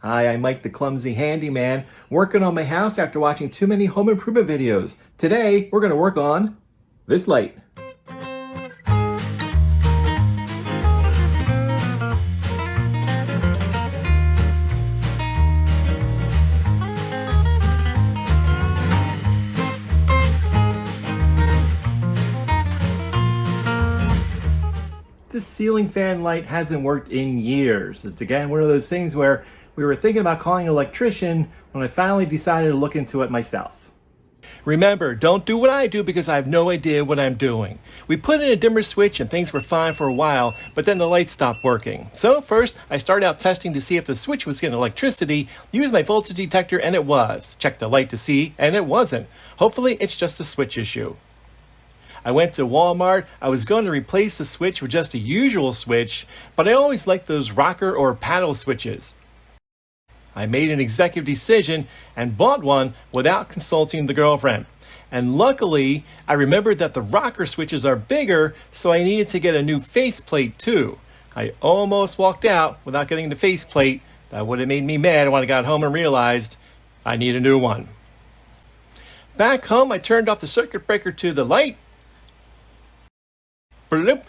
Hi, I'm Mike the Clumsy Handyman, working on my house after watching too many home improvement videos. Today, we're going to work on this light. This ceiling fan light hasn't worked in years. It's again one of those things where we were thinking about calling an electrician when I finally decided to look into it myself. Remember, don't do what I do because I have no idea what I'm doing. We put in a dimmer switch and things were fine for a while, but then the light stopped working. So first, I started out testing to see if the switch was getting electricity, used my voltage detector and it was. Checked the light to see, and it wasn't. Hopefully, it's just a switch issue. I went to Walmart. I was going to replace the switch with just a usual switch, but I always liked those rocker or paddle switches. I made an executive decision and bought one without consulting the girlfriend. And luckily, I remembered that the rocker switches are bigger, so I needed to get a new faceplate too. I almost walked out without getting the faceplate. That would have made me mad when I got home and realized I need a new one. Back home, I turned off the circuit breaker to the light. Bloop.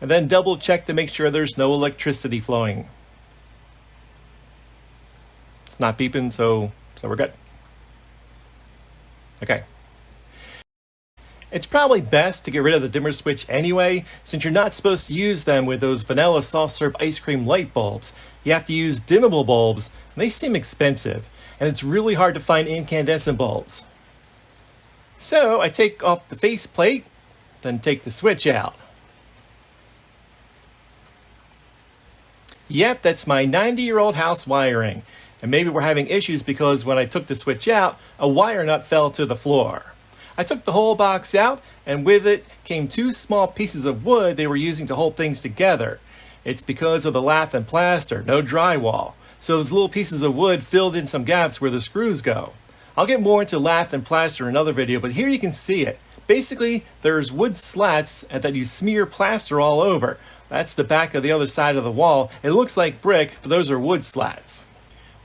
And then double check to make sure there's no electricity flowing. It's not beeping, so we're good. Okay. It's probably best to get rid of the dimmer switch anyway, since you're not supposed to use them with those vanilla soft serve ice cream light bulbs. You have to use dimmable bulbs, and they seem expensive, and it's really hard to find incandescent bulbs. So I take off the faceplate, then take the switch out. Yep, that's my 90-year-old house wiring. And maybe we're having issues because when I took the switch out, a wire nut fell to the floor. I took the whole box out, and with it came two small pieces of wood they were using to hold things together. It's because of the lath and plaster, no drywall. So those little pieces of wood filled in some gaps where the screws go. I'll get more into lath and plaster in another video, but here you can see it. Basically, there's wood slats that you smear plaster all over. That's the back of the other side of the wall. It looks like brick, but those are wood slats.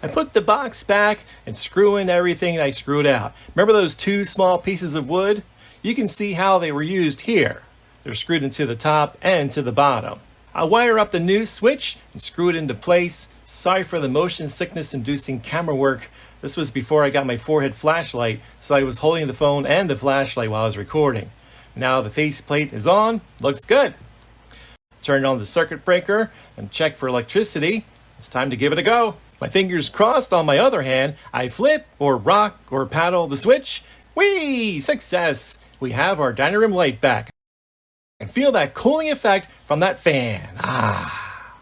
I put the box back and screw in everything I screwed out. Remember those two small pieces of wood? You can see how they were used here. They're screwed into the top and to the bottom. I wire up the new switch and screw it into place. Sorry for the motion sickness inducing camera work. This was before I got my forehead flashlight, so I was holding the phone and the flashlight while I was recording. Now the faceplate is on, looks good. Turn on the circuit breaker and check for electricity. It's time to give it a go. My fingers crossed on my other hand, I flip or rock or paddle the switch. Whee! Success! We have our dining room light back. And feel that cooling effect from that fan. Ah!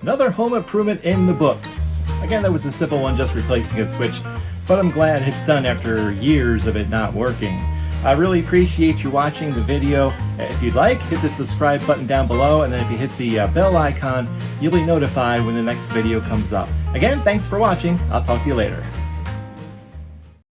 Another home improvement in the books. Again, that was a simple one, just replacing a switch, but I'm glad it's done after years of it not working. I really appreciate you watching the video. If you'd like, hit the subscribe button down below, and then if you hit the bell icon, you'll be notified when the next video comes up. Again, thanks for watching. I'll talk to you later.